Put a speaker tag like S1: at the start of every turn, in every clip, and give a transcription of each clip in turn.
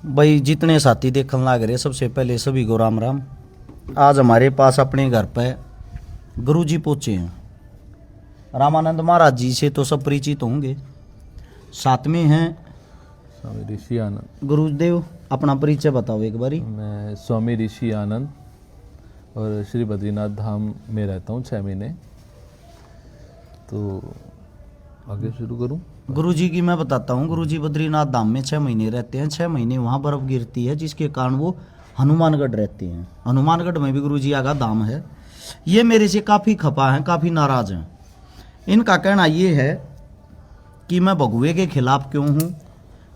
S1: भाई जितने साथी देखने लग रहे सबसे पहले सभी को राम राम। आज हमारे पास अपने घर पे गुरुजी पहुंचे हैं। रामानंद महाराज जी से तो सब परिचित होंगे, साथ में हैं
S2: स्वामी ऋषि आनंद।
S1: गुरुदेव अपना परिचय बताओ एक बारी।
S2: मैं स्वामी ऋषि आनंद और श्री बद्रीनाथ धाम में रहता हूँ 6 महीने। तो आगे शुरू करूँ?
S1: गुरुजी की मैं बताता हूँ। गुरुजी बद्रीनाथ धाम में 6 महीने रहते हैं। 6 महीने वहाँ बर्फ गिरती है, जिसके कारण वो हनुमानगढ़ रहते हैं। हनुमानगढ़ में भी गुरुजी आगा धाम है। ये मेरे से काफ़ी खपा हैं, काफ़ी नाराज हैं। इनका कहना ये है कि मैं भगवे के खिलाफ क्यों हूँ,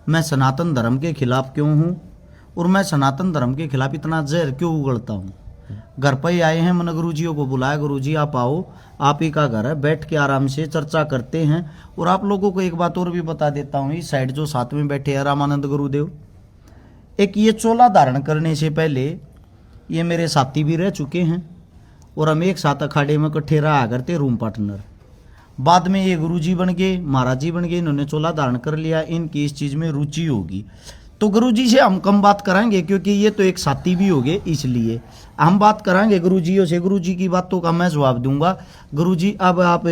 S1: मैं सनातन धर्म के खिलाफ क्यों हूँ, और मैं सनातन धर्म के खिलाफ इतना जहर क्यों उगलता हूँ। घर पर ही आए हैं, मैंने गुरुजियों को बुलाया, गुरुजी आप आओ, आप ही का घर है, बैठ के आराम से चर्चा करते हैं। और आप लोगों को एक बात और भी बता देता हूँ, इस साइड जो साथ में बैठे हैं रामानंद गुरुदेव, एक ये चोला धारण करने से पहले ये मेरे साथी भी रह चुके हैं और हम एक साथ अखाड़े में इकट्ठे रहा करते, रूम पार्टनर। बाद में ये गुरुजी बन गए, महाराज जी बन गए, इन्होंने चोला धारण कर लिया। इनकी इस चीज़ में रुचि होगी तो गुरुजी से हम कम बात कराएंगे, क्योंकि ये तो एक साथी भी हो गए, इसलिए हम बात कराएंगे गुरुजियों से। गुरुजी की बातों का मैं जवाब दूंगा। गुरुजी अब आप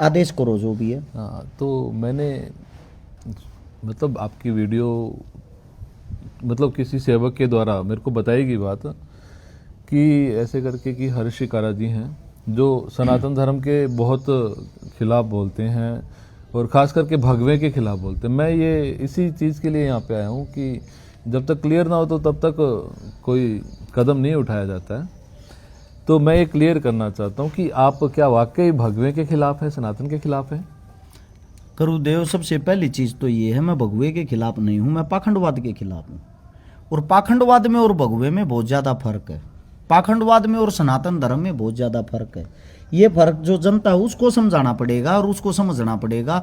S1: आदेश करो जो भी है।
S2: हाँ, तो मैंने मतलब आपकी वीडियो मतलब किसी सेवक के द्वारा मेरे को बताई गई बात कि ऐसे करके कि हर्षि कारा जी हैं जो सनातन धर्म के बहुत खिलाफ बोलते हैं और ख़ास करके भगवे के खिलाफ बोलते हैं। मैं ये इसी चीज़ के लिए यहाँ पे आया हूँ कि जब तक क्लियर ना हो तो तब तक कोई कदम नहीं उठाया जाता है। तो मैं ये क्लियर करना चाहता हूँ कि आप क्या वाकई भगवे के खिलाफ है, सनातन के खिलाफ है?
S1: गुरुदेव सबसे पहली चीज़ तो ये है, मैं भगवे के खिलाफ नहीं हूँ, मैं पाखंडवाद के खिलाफ हूँ। और पाखंडवाद में और भगवे में बहुत ज़्यादा फर्क है। पाखंडवाद में और सनातन धर्म में बहुत ज़्यादा फर्क है। ये फर्क जो जनता है उसको समझाना पड़ेगा और उसको समझना पड़ेगा।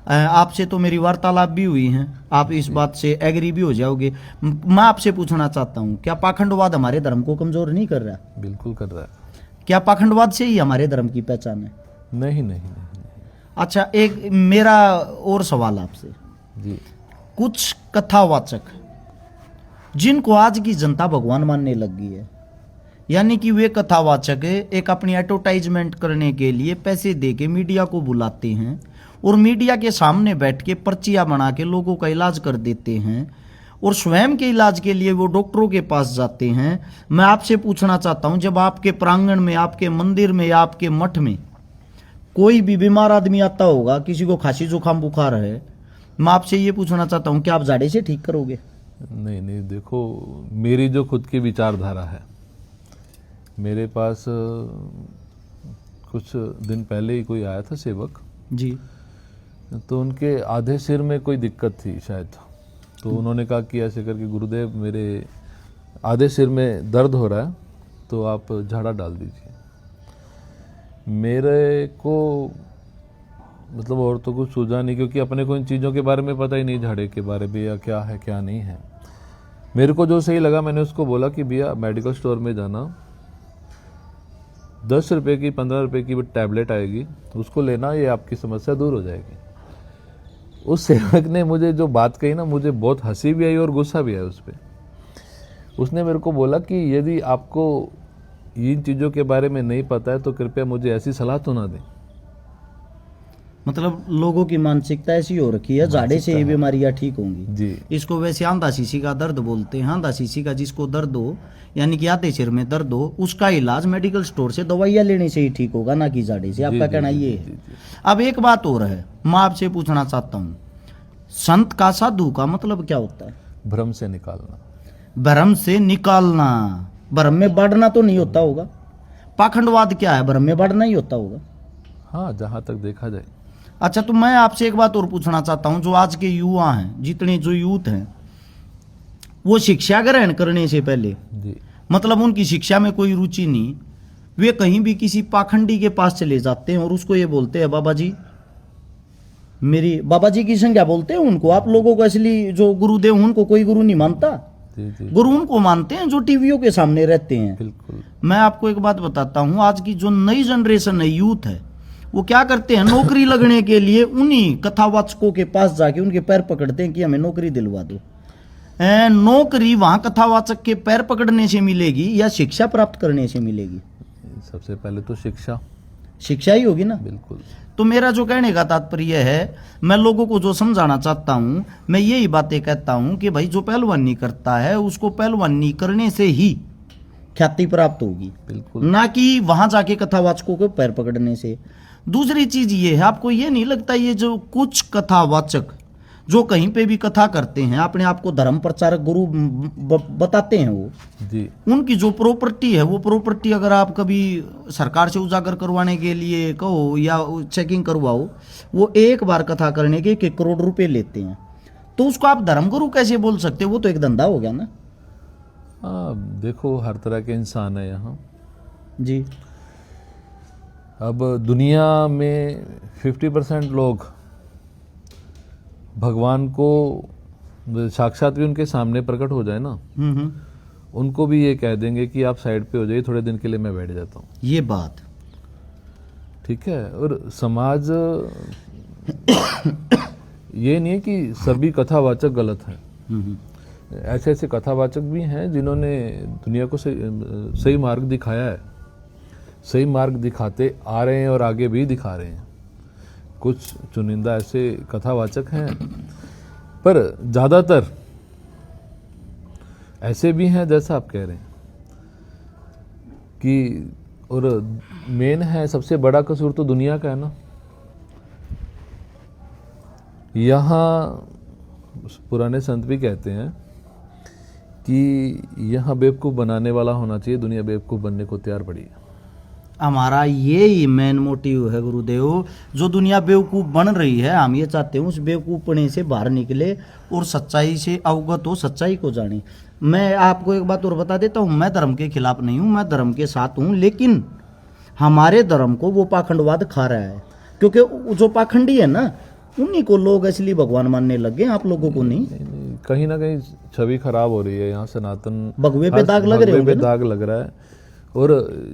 S1: आपसे तो मेरी वार्तालाप भी हुई है, आप इस बात से एग्री भी हो जाओगे। मैं आपसे पूछना चाहता हूँ, क्या पाखंडवाद हमारे धर्म को कमज़ोर नहीं कर रहा?
S2: बिल्कुल कर रहा है।
S1: क्या पाखंडवाद से ही हमारे धर्म की पहचान है?
S2: नहीं नहीं नहीं।
S1: अच्छा, एक मेरा और सवाल आपसे।
S2: जी।
S1: कुछ कथावाचक जिनको आज की जनता भगवान मानने लग गई है, यानी कि वे कथावाचक एक अपनी एडवर्टाइजमेंट करने के लिए पैसे दे के मीडिया को बुलाते हैं और मीडिया के सामने बैठ के पर्चियां बना के लोगों का इलाज कर देते हैं और स्वयं के इलाज के लिए वो डॉक्टरों के पास जाते हैं। मैं आपसे पूछना चाहता हूं, जब आपके प्रांगण में, आपके मंदिर में या आपके मठ में कोई भी बीमार आदमी आता होगा, किसी को खांसी जुकाम बुखार है, मैं आपसे ये पूछना चाहता हूं कि आप झाड़े से ठीक करोगे?
S2: नहीं नहीं, देखो मेरी जो खुद की विचारधारा है, मेरे पास कुछ दिन पहले ही कोई आया था सेवक
S1: जी, तो
S2: उनके आधे सिर में कोई दिक्कत थी शायद। तो उन्होंने कहा कि ऐसे करके गुरुदेव मेरे आधे सिर में दर्द हो रहा है, तो आप झाड़ा डाल दीजिए। मेरे को मतलब और तो कुछ सूझा नहीं, क्योंकि अपने को इन चीज़ों के बारे में पता ही नहीं, झाड़े के बारे में या क्या है क्या नहीं है। मेरे को जो सही लगा मैंने उसको बोला कि भैया मेडिकल स्टोर में जाना, 10 रुपये की 15 रुपये की टैबलेट आएगी, उसको लेना, ये आपकी समस्या दूर हो जाएगी। उस सेवक ने मुझे जो बात कही ना, मुझे बहुत हंसी भी आई और गुस्सा भी आया उस पर। उसने मेरे को बोला कि यदि आपको इन चीज़ों के बारे में नहीं पता है तो कृपया मुझे ऐसी सलाह तो ना दें।
S1: मतलब लोगों की मानसिकता ऐसी हो रखी है, झाड़े से ये बीमारियां ठीक होंगी
S2: जी।
S1: इसको वैसे आंधा शीशी का दर्द बोलते हैं। आंधा शीशी का जिसको दर्द हो, यानी कि आधे सिर में दर्द हो, उसका इलाज मेडिकल स्टोर से दवाइयां लेने से ही ठीक होगा, ना कि झाड़े से। आपका कहना ये है। अब एक बात और है, मैं आपसे पूछना चाहता हूँ, संत का, साधु का मतलब क्या होता है?
S2: भ्रम से निकालना।
S1: भ्रम से निकालना। भ्रम में बढ़ना तो नहीं होता होगा? पाखंडवाद क्या है? भ्रम में बढ़ना ही होता होगा।
S2: हाँ, जहाँ तक देखा जाए।
S1: अच्छा, तो मैं आपसे एक बात और पूछना चाहता हूं, जो आज के युवा हैं, जितने जो यूथ हैं, वो शिक्षा ग्रहण करने से पहले
S2: जी,
S1: मतलब उनकी शिक्षा में कोई रुचि नहीं, वे कहीं भी किसी पाखंडी के पास चले जाते हैं और उसको ये बोलते हैं, बाबा जी मेरी, बाबा जी की संज्ञा बोलते हैं उनको। आप लोगों को असली जो गुरुदेव, उनको कोई गुरु नहीं मानता।
S2: जी, जी।
S1: गुरु उनको मानते हैं जो टीवियों के सामने रहते हैं।
S2: बिल्कुल।
S1: मैं आपको एक बात बताता हूं, आज की जो नई जनरेशन है, यूथ है, वो क्या करते हैं, नौकरी लगने के लिए उन्हीं कथावाचकों के पास जाके उनके पैर पकड़ते हैं कि हमें नौकरी दिलवा दो। नौकरी वहां कथावाचक के पैर पकड़ने से मिलेगी या शिक्षा प्राप्त करने से मिलेगी?
S2: सबसे पहले तो शिक्षा
S1: शिक्षा ही होगी ना।
S2: बिल्कुल।
S1: तो मेरा जो कहने का तात्पर्य है, मैं लोगों को जो समझाना चाहता हूं, मैं यही बातें कहता हूं कि भाई जो पहलवानी करता है उसको पहलवानी करने से ही ख्याति प्राप्त होगी,
S2: बिल्कुल,
S1: ना कि वहां जाके कथावाचकों को पैर पकड़ने से। दूसरी चीज ये है, आपको ये नहीं लगता ये जो कुछ कथावाचक जो कहीं पे भी कथा करते हैं, अपने आप को धर्म प्रचारक गुरु बताते हैं, वो
S2: जी,
S1: उनकी जो प्रॉपर्टी है, वो प्रॉपर्टी अगर आप कभी सरकार से उजागर करवाने के लिए कहो या चेकिंग करवाओ, वो एक बार कथा करने के 1 करोड़ रुपए लेते हैं। तो उसको आप धर्मगुरु कैसे बोल सकते हो? वो तो एक धंधा हो गया ना।
S2: देखो हर तरह के इंसान है यहाँ
S1: जी।
S2: अब दुनिया में 50% लोग भगवान को साक्षात भी उनके सामने प्रकट हो जाए ना, उनको भी ये कह देंगे कि आप साइड पे हो जाइए, थोड़े दिन के लिए मैं बैठ जाता हूँ।
S1: ये बात
S2: ठीक है। और समाज ये नहीं है कि सभी कथावाचक गलत हैं। ऐसे ऐसे कथावाचक भी हैं जिन्होंने दुनिया को सही मार्ग दिखाया है, सही मार्ग दिखाते आ रहे हैं और आगे भी दिखा रहे हैं। कुछ चुनिंदा ऐसे कथावाचक हैं, पर ज़्यादातर ऐसे भी हैं जैसा आप कह रहे हैं कि, और मेन है सबसे बड़ा कसूर तो दुनिया का है ना। यहाँ पुराने संत भी कहते हैं कि यहाँ बेवकूफ़ बनाने वाला होना चाहिए, दुनिया बेवकूफ़ बनने को तैयार पड़ी है।
S1: हमारा यही मेन मोटिव है गुरुदेव। जो दुनिया बेवकूफ़ बन रही है, हम ये चाहते हैं उस बेवकूफ़पने से बाहर निकले और सच्चाई से अवगत हो, सच्चाई को जाने। मैं आपको एक बात और बता देता हूँ, मैं धर्म के खिलाफ नहीं हूँ, मैं धर्म के साथ हूँ, लेकिन हमारे धर्म को वो पाखंडवाद खा रहा है, क्योंकि जो पाखंडी है ना, उन्हीं को लोग इसलिए भगवान मानने लग गए, आप लोगों को नहीं।
S2: कहीं ना कहीं छवि खराब हो रही है यहाँ। सनातन
S1: भगवे पे दाग लग रहे
S2: हैं, दाग लग रहा है। और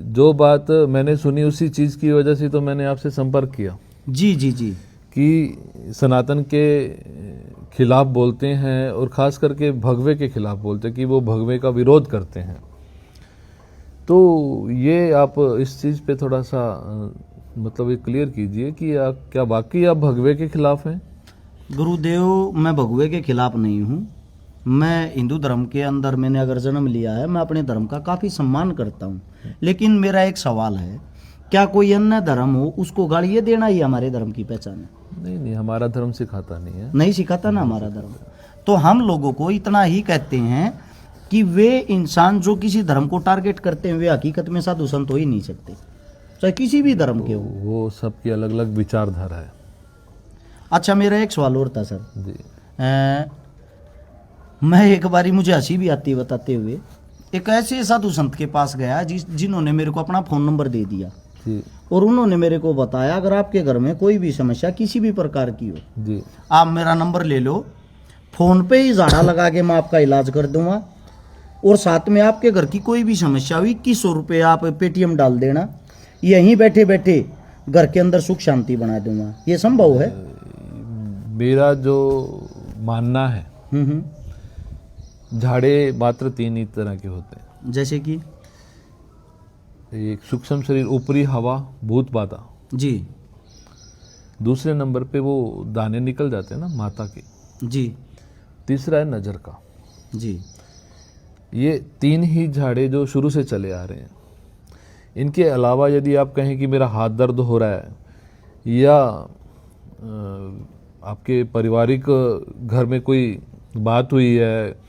S2: जो बात मैंने सुनी उसी चीज की वजह से तो मैंने आपसे संपर्क किया।
S1: जी जी जी।
S2: कि सनातन के खिलाफ बोलते हैं और खास करके भगवे के खिलाफ बोलते हैं कि वो भगवे का विरोध करते हैं। तो ये आप इस चीज पे थोड़ा सा मतलब ये क्लियर कीजिए कि क्या वाकई आप भगवे के खिलाफ हैं?
S1: गुरुदेव, मैं भगवे के खिलाफ नहीं हूँ। मैं हिंदू धर्म के अंदर मैंने अगर जन्म लिया है, मैं अपने धर्म का काफ़ी सम्मान करता हूँ, लेकिन मेरा एक सवाल है, क्या कोई अन्य धर्म हो उसको गालियाँ देना ही हमारे धर्म की पहचान है?
S2: नहीं, हमारा धर्म सिखाता नहीं है।
S1: नहीं सिखाता ना हमारा धर्म। तो हम लोगों को इतना ही कहते हैं कि वे इंसान जो किसी धर्म को टारगेट करते हैं, वे हकीकत में साधु संत हो ही नहीं सकते, चाहे किसी भी धर्म के हो।
S2: वो सबकी अलग अलग विचारधारा है।
S1: अच्छा, मेरा एक सवाल और था सर
S2: जी।
S1: मैं एक बारी, मुझे हंसी भी आती है बताते हुए, एक ऐसे साधु संत के पास गया जिन्होंने मेरे को अपना फ़ोन नंबर दे दिया
S2: जी।
S1: और उन्होंने मेरे को बताया, अगर आपके घर में कोई भी समस्या किसी भी प्रकार की हो
S2: जी,
S1: आप मेरा नंबर ले लो, फ़ोन पे ही झाड़ा लगा के मैं आपका इलाज कर दूंगा, और साथ में आपके घर की कोई भी समस्या हुई 2100 रुपये आप पेटीएम डाल देना, यहीं बैठे बैठे घर के अंदर सुख शांति बना दूंगा। ये संभव है?
S2: मेरा जो मानना है, झाड़े मात्र 3 ही तरह के होते हैं।
S1: जैसे कि
S2: एक सूक्ष्म शरीर, ऊपरी हवा, भूत बाधा।
S1: जी।
S2: दूसरे नंबर पे वो दाने निकल जाते हैं ना माता के।
S1: जी।
S2: तीसरा है नजर का।
S1: जी।
S2: ये 3 ही झाड़े जो शुरू से चले आ रहे हैं। इनके अलावा यदि आप कहें कि मेरा हाथ दर्द हो रहा है या आपके पारिवारिक घर में कोई बात हुई है,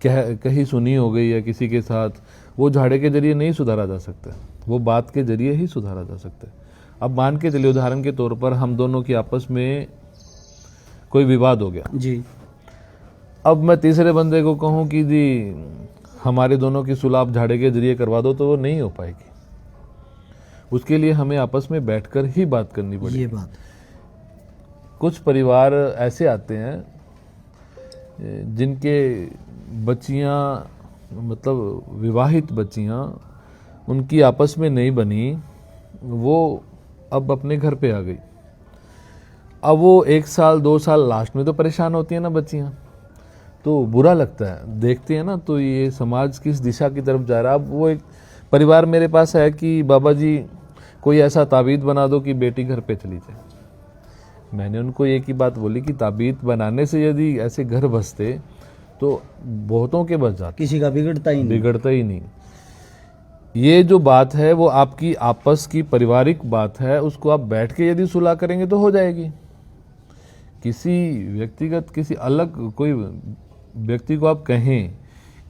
S2: कहीं सुनी हो गई है किसी के साथ, वो झाड़े के जरिए नहीं सुधारा जा सकता, वो बात के जरिए ही सुधारा जा सकता है। अब मान के चलिए उदाहरण के तौर पर हम दोनों की आपस में कोई विवाद हो गया
S1: जी।
S2: अब मैं तीसरे बंदे को कहूं कि जी हमारे दोनों की सुलह आप झाड़े के जरिए करवा दो, तो वो नहीं हो पाएगी। उसके लिए हमें आपस में बैठकर ही बात करनी पड़ेगी।
S1: ये बात।
S2: कुछ परिवार ऐसे आते हैं जिनके बच्चियां, मतलब विवाहित बच्चियां, उनकी आपस में नहीं बनी, वो अब अपने घर पे आ गई। अब वो 1 साल 2 साल लास्ट में तो परेशान होती हैं ना बच्चियां, तो बुरा लगता है, देखते हैं ना, तो ये समाज किस दिशा की तरफ जा रहा है। अब वो एक परिवार मेरे पास है कि बाबा जी कोई ऐसा ताबीज़ बना दो कि बेटी घर पे चली जाए। मैंने उनको एक ही बात बोली कि ताबीज़ बनाने से यदि ऐसे घर बसते तो बहुतों के बच जाते,
S1: किसी का बिगड़ता ही नहीं।
S2: बिगड़ता ही नहीं। ये जो बात है वो आपकी आपस की पारिवारिक बात है, उसको आप बैठ के यदि सुलह करेंगे तो हो जाएगी। किसी व्यक्तिगत, किसी अलग कोई व्यक्ति को आप कहें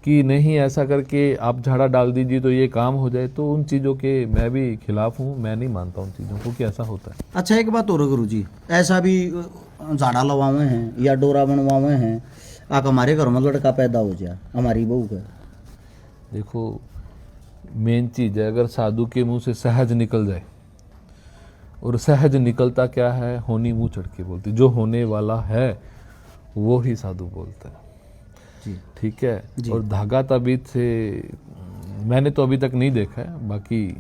S2: कि नहीं ऐसा करके आप झाड़ा डाल दीजिए तो ये काम हो जाए, तो उन चीज़ों के मैं भी खिलाफ हूँ। मैं नहीं मानता उन चीज़ों को कि ऐसा होता है।
S1: अच्छा, एक बात और गुरु जी, ऐसा भी झाड़ा लवावे हैं या डोरा बनवावे हैं, आप हमारे घर में लड़का पैदा हो जाए हमारी बहू का।
S2: देखो, मेन चीज़ है, अगर साधु के मुंह से सहज निकल जाए, और सहज निकलता क्या है, होनी मुंह चढ़ के बोलती, जो होने वाला है वो ही साधु बोलता है।
S1: जी
S2: ठीक है।
S1: जी।
S2: और धागा ताबीज से मैंने तो अभी तक नहीं देखा है, बाकी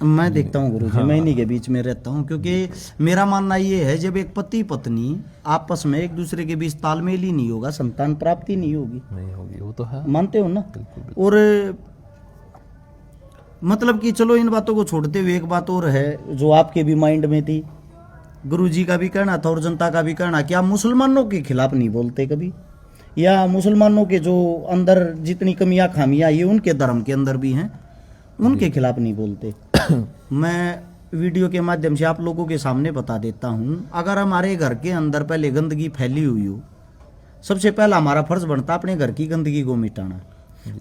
S1: मैं देखता हूँ गुरु जी, मैं इन्हीं के बीच में रहता हूँ, क्योंकि मेरा मानना ये है जब एक पति पत्नी आपस में एक दूसरे के बीच तालमेल ही नहीं होगा, संतान प्राप्ति नहीं होगी।
S2: नहीं होगी, वो तो है।
S1: मानते हो ना?
S2: बिल्कुल।
S1: और मतलब कि चलो इन बातों को छोड़ते हुए एक बात और है जो आपके भी माइंड में थी, गुरु जी का भी कहना था और जनता का भी कहना, कि आप मुसलमानों के खिलाफ नहीं बोलते कभी, या मुसलमानों के जो अंदर जितनी कमियां खामियां ये उनके धर्म के अंदर भी हैं, उनके खिलाफ नहीं बोलते। मैं वीडियो के माध्यम से आप लोगों के सामने बता देता हूँ, अगर हमारे घर के अंदर पहले गंदगी फैली हुई हो, सबसे पहला हमारा फर्ज बनता अपने घर की गंदगी को मिटाना।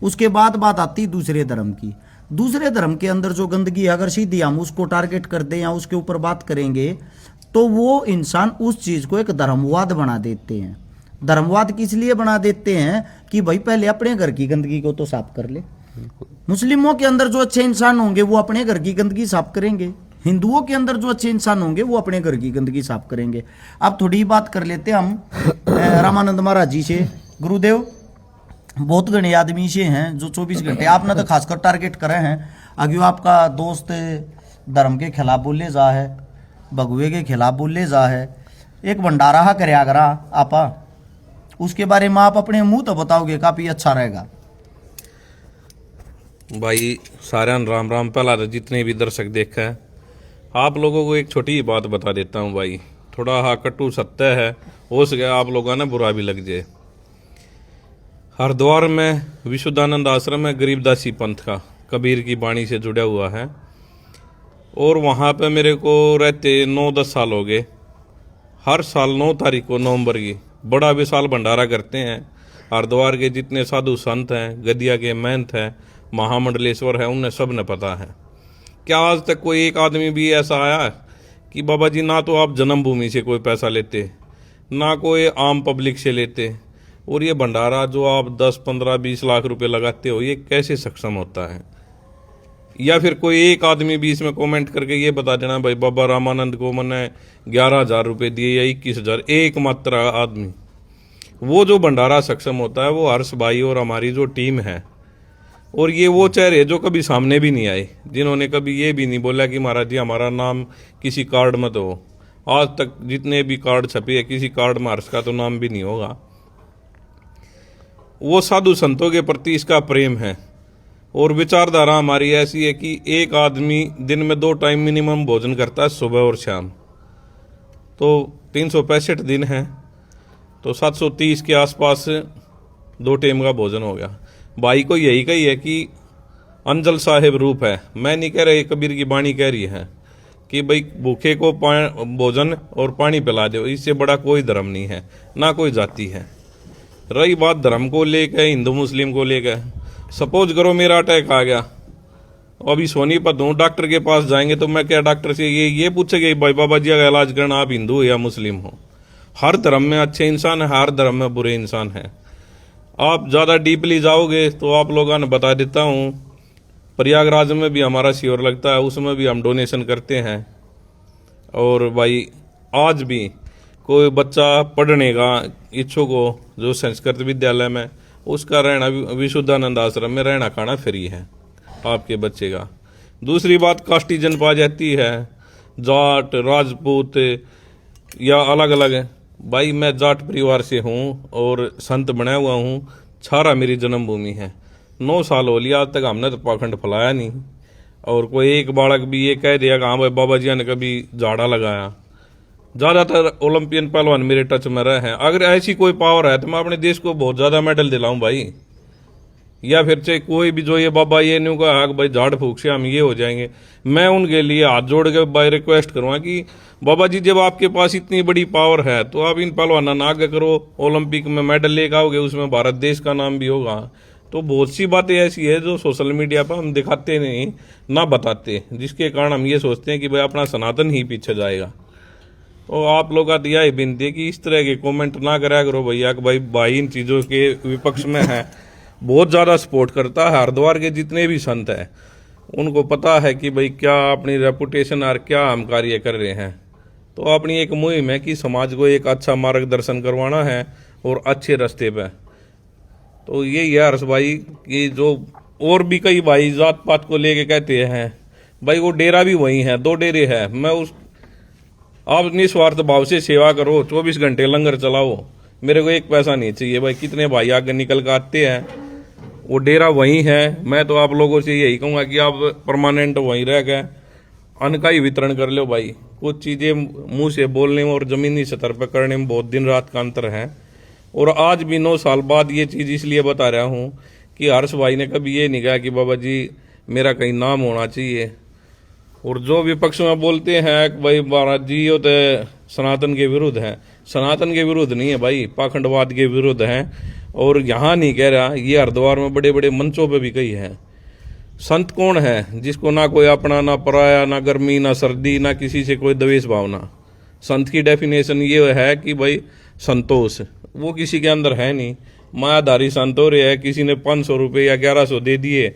S1: उसके बाद बात आती दूसरे धर्म की। दूसरे धर्म के अंदर जो गंदगी है, अगर सीधी हम उसको टारगेट कर दें या उसके ऊपर बात करेंगे तो वो इंसान उस चीज को एक धर्मवाद बना देते हैं। धर्मवाद किस लिए बना देते हैं कि भाई पहले अपने घर की गंदगी को तो साफ कर ले। मुस्लिमों के अंदर जो अच्छे इंसान होंगे वो अपने घर की गंदगी साफ करेंगे, हिंदुओं के अंदर जो अच्छे इंसान होंगे वो अपने घर की गंदगी साफ करेंगे। अब थोड़ी बात कर लेते हम रामानंद महाराज जी से। गुरुदेव, बहुत घने आदमी से हैं जो 24 घंटे आपने तो खासकर टारगेट करे हैं, आगे आपका दोस्त धर्म के खिलाफ बोले जा है, भगवे के खिलाफ बोले जा है, एक भंडारा करे आगरा आपा, उसके बारे में आप अपने मुंह तो बताओगे, काफी अच्छा रहेगा।
S3: भाई सारे राम राम। पहला तो जितने भी दर्शक देखा है, आप लोगों को एक छोटी ही बात बता देता हूँ भाई, थोड़ा हाँ कटु सत्य है, हो सके आप लोगों ने बुरा भी लग जाए। हरिद्वार में विशुद्धानंद आश्रम है, गरीबदासी पंथ का, कबीर की बाणी से जुड़ा हुआ है, और वहाँ पे मेरे को रहते 9-10 साल हो गए। हर साल 9 तारीख को नवंबर की बड़ा विशाल भंडारा करते हैं। हरिद्वार के जितने साधु संत हैं, गदिया के महंत हैं, महामंडलेश्वर है, उन्हें सब ने पता है। क्या आज तक कोई एक आदमी भी ऐसा आया कि बाबा जी ना तो आप जन्मभूमि से कोई पैसा लेते, ना कोई आम पब्लिक से लेते, और ये भंडारा जो आप 10, 15, 20 लाख रुपए लगाते हो, ये कैसे सक्षम होता है? या फिर कोई एक आदमी भी इसमें कमेंट करके ये बता देना भाई बाबा रामानंद को मैंने 11,000 रुपये दिए या 21,000, एक मात्र आदमी। वो जो भंडारा सक्षम होता है वो हर्ष भाई और हमारी जो टीम है, और ये वो चेहरे जो कभी सामने भी नहीं आए, जिन्होंने कभी ये भी नहीं बोला कि महाराज जी हमारा नाम किसी कार्ड में तो हो। आज तक जितने भी कार्ड छपे है, किसी कार्ड में हर्ष का तो नाम भी नहीं होगा। वो साधु संतों के प्रति इसका प्रेम है, और विचारधारा हमारी ऐसी है कि एक आदमी दिन में 2 टाइम मिनिमम भोजन करता है, सुबह और शाम। तो 365 दिन है, तो 730 के आसपास 2 टाइम का भोजन हो गया। भाई को यही कही है कि अंजल साहिब रूप है। मैं नहीं कह रही, कबीर की बाणी कह रही है कि भाई भूखे को भोजन और पानी पिला दो, इससे बड़ा कोई धर्म नहीं है, ना कोई जाति है। रही बात धर्म को लेकर, हिंदू मुस्लिम को लेकर, सपोज करो मेरा अटैक आ गया, अभी सोनीपत हूँ, डॉक्टर के पास जाएंगे तो मैं क्या डॉक्टर से ये पूछेगा भाई बाबा जी का इलाज करना आप हिंदू हो या मुस्लिम हो? हर धर्म में अच्छे इंसान है, हर धर्म में बुरे इंसान है। आप ज़्यादा डीपली जाओगे तो आप लोगों ने बता देता हूँ, प्रयागराज में भी हमारा शिविर लगता है, उसमें भी हम डोनेशन करते हैं। और भाई आज भी कोई बच्चा पढ़ने का इच्छुक हो जो संस्कृत विद्यालय में, उसका रहना विशुद्धानंद आश्रम में रहना खाना फ्री है आपके बच्चे का। दूसरी बात, कास्टी जनपा जाती है, जाट, राजपूत या अलग अलग भाई मैं जाट परिवार से हूँ और संत बना हुआ हूँ। छारा मेरी जन्मभूमि है। 9 साल हो लिया, आज तक हमने तो पाखंड फैलाया नहीं। और कोई एक बालक भी ये कह दिया कि हाँ भाई बाबा जी ने कभी झाड़ा लगाया। ज़्यादातर ओलंपियन पहलवान मेरे टच में रहे हैं। अगर ऐसी कोई पावर है तो मैं अपने देश को बहुत ज़्यादा मेडल दिलाऊं भाई। या फिर चाहे कोई भी जो ये बाबा ये नहीं कहा भाई झाड़ फूक से हम ये हो जाएंगे, मैं उनके लिए हाथ जोड़ के भाई रिक्वेस्ट करूँगा कि बाबा जी जब आपके पास इतनी बड़ी पावर है तो आप इन पहलवानों ना आगे करो, ओलंपिक में मेडल लेकर आओगे, उसमें भारत देश का नाम भी होगा। तो बहुत सी बातें ऐसी है जो सोशल मीडिया पर हम दिखाते नहीं, ना बताते, जिसके कारण हम ये सोचते हैं कि भाई अपना सनातन ही पीछे जाएगा। तो आप लोग का दिया ही बिनती है कि इस तरह के कमेंट ना करा करो भैया कि भाई इन चीज़ों के विपक्ष में है, बहुत ज़्यादा सपोर्ट करता है। हरिद्वार के जितने भी संत हैं उनको पता है कि भाई क्या अपनी रेपुटेशन और क्या हम कार्य कर रहे हैं। तो अपनी एक मुहिम है कि समाज को एक अच्छा मार्गदर्शन करवाना है और अच्छे रास्ते पे। तो यही है हर्ष भाई कि जो और भी कई भाई जात पात को लेके कहते हैं भाई वो डेरा भी वही है, 2 डेरे है। मैं उस आप निस्वार्थ भाव से सेवा करो, 24 घंटे लंगर चलाओ, मेरे को 1 पैसा नहीं चाहिए भाई। कितने भाई आगे निकल कर आते हैं, वो डेरा वही है। मैं तो आप लोगों से यही कहूँगा कि आप परमानेंट वहीं रह गए अन्न का ही वितरण कर लो भाई। कुछ चीज़ें मुंह से बोलने में और ज़मीनी स्तर पर करने में बहुत दिन रात का अंतर है। और आज भी 9 साल बाद ये चीज़ इसलिए बता रहा हूँ कि हर्ष भाई ने कभी ये नहीं कहा कि बाबा जी मेरा कहीं नाम होना चाहिए। और जो विपक्ष में बोलते हैं कि भाई महाराज जी ये तो सनातन के विरुद्ध है, सनातन के विरुद्ध नहीं है भाई, पाखंडवाद के विरुद्ध है। और यहाँ नहीं कह रहा, ये हरिद्वार में बड़े बड़े मंचों पे भी कही है। संत कौन है जिसको ना कोई अपना, ना पराया, ना गर्मी, ना सर्दी, ना किसी से कोई द्वेष भावना। संत की डेफिनेशन ये है कि भाई संतोष, वो किसी के अंदर है नहीं। मायाधारी संत हो रहे हैं, किसी ने 500 रुपये या 1100 दे दिए,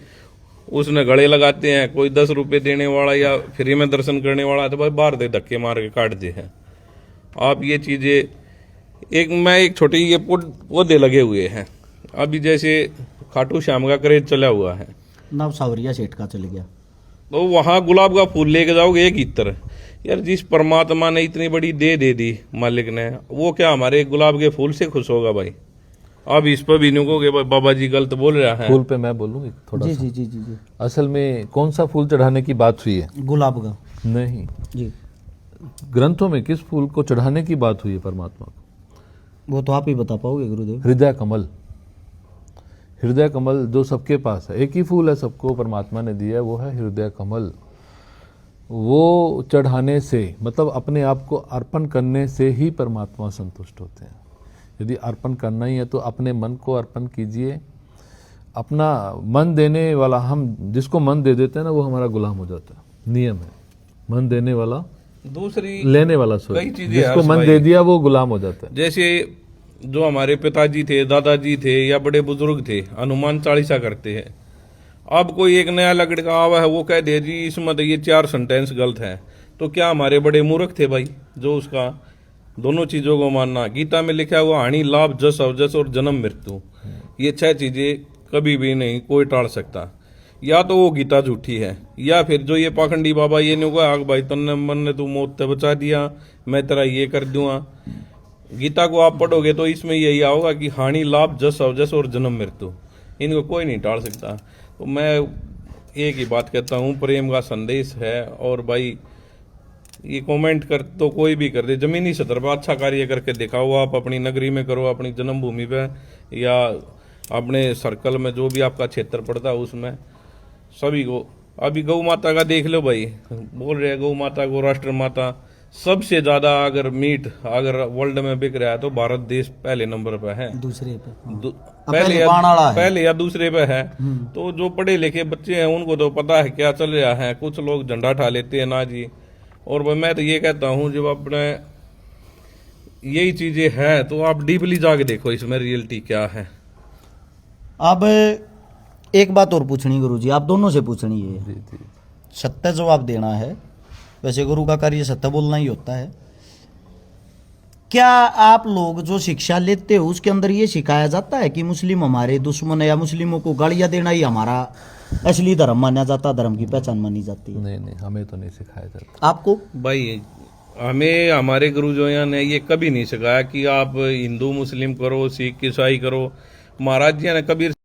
S3: उसने गले लगाते हैं। कोई 10 रुपये देने वाला या फ्री में दर्शन करने वाला तो भाई बाहर दे धक्के मार के काट दे है। आप ये चीज़ें एक छोटी ये पौधे लगे हुए हैं अभी, जैसे खाटू श्याम का क्रेज चला हुआ है,
S1: नव सावरिया सेठ का चल गया,
S3: तो वहाँ गुलाब का फूल लेके जाओगे 1 इत्र। यार जिस परमात्मा ने इतनी बड़ी दे दी मालिक ने, वो क्या हमारे गुलाब के फूल से खुश होगा भाई? अब इस पर भी नहीं कहोगे बाबा जी गलत बोल रहा है।
S2: फूल पे मैं बोलूँ थोड़ा
S1: जी
S2: सा।
S1: जी जी जी जी।
S2: असल में कौन सा फूल चढ़ाने की बात हुई है?
S1: गुलाब का
S2: नहीं,
S1: जी,
S2: ग्रंथों में किस फूल को चढ़ाने की बात हुई है परमात्मा को?
S1: वो तो आप ही बता पाओगे गुरुदेव।
S2: हृदय कमल। हृदय कमल जो सबके पास है, एक ही फूल है सबको परमात्मा ने दिया है, वो है हृदय कमल। वो चढ़ाने से मतलब अपने आप को अर्पण करने से ही परमात्मा संतुष्ट होते हैं। यदि अर्पण करना ही है तो अपने मन को अर्पण कीजिए। अपना मन देने वाला, हम जिसको मन दे देते हैं ना, वो हमारा गुलाम हो जाता है। नियम है, मन देने वाला
S3: दूसरी
S2: लेने वाला,
S3: कई चीजें
S2: जिसको
S3: हर्ष
S2: मन
S3: भाई,
S2: दे दिया वो गुलाम हो जाता है।
S3: जैसे जो हमारे पिताजी थे, दादाजी थे या बड़े बुजुर्ग थे, हनुमान चालीसा करते हैं। अब कोई एक नया लड़का आवा है, वो कह दे जी इसमें तो ये 4 सेंटेंस गलत है, तो क्या हमारे बड़े मूर्ख थे भाई जो उसका दोनों चीजों को मानना? गीता में लिखा हुआ हानि लाभ जस अवजस और जन्म मृत्यु, ये 6 चीजें कभी भी नहीं कोई टाल सकता। या तो वो गीता झूठी है, या फिर जो ये पाखंडी बाबा ये नहीं हुआ भाई तन्ने मन ने तू मौत से बचा दिया, मैं तेरा ये कर दूंगा। गीता को आप पढ़ोगे तो इसमें यही आओगा कि हानि लाभ जस अवजस और जन्म मृत्यु, इनको कोई नहीं टाल सकता। तो मैं एक ही बात कहता हूँ, प्रेम का संदेश है। और भाई ये कमेंट कर तो कोई भी कर दे, जमीनी सतर पर अच्छा कार्य करके दिखाओ। आप अपनी नगरी में करो, अपनी जन्मभूमि पे, या अपने सर्कल में जो भी आपका क्षेत्र पड़ता है उसमें सभी को। अभी गौ माता का देख लो भाई, बोल रहे हैं गौ माता को राष्ट्र माता। सबसे ज्यादा अगर मीट अगर वर्ल्ड में बिक रहा है तो भारत देश पहले नंबर पे है,
S1: दूसरे पे
S3: पहले या दूसरे पे है। तो जो पढ़े लिखे बच्चे हैं उनको तो पता है क्या चल रहा है। कुछ लोग झंडा उठा लेते हैं ना जी। और मैं तो ये कहता हूँ जब अपने यही चीजें हैं तो आप डीपली जाके देखो इसमें रियलिटी क्या है।
S1: अब एक बात और पूछनी गुरुजी, आप दोनों से पूछनी है,
S2: जी जी।
S1: सत्य जवाब देना है। वैसे गुरु का कार्य सत्य बोलना ही होता है। क्या आप लोग जो शिक्षा लेते हो उसके अंदर ये सिखाया जाता है कि मुस्लिम हमारे दुश्मन है, या मुस्लिमों को गालियां देना ही हमारा असली धर्म माना जाता, धर्म की पहचान मानी जाती है?
S2: नहीं नहीं, हमें तो नहीं सिखाया जाता।
S1: आपको
S3: भाई हमें हमारे गुरुजों ने ये कभी नहीं सिखाया कि आप हिंदू मुस्लिम करो, सिख ईसाई करो। महाराज जी ने कबीर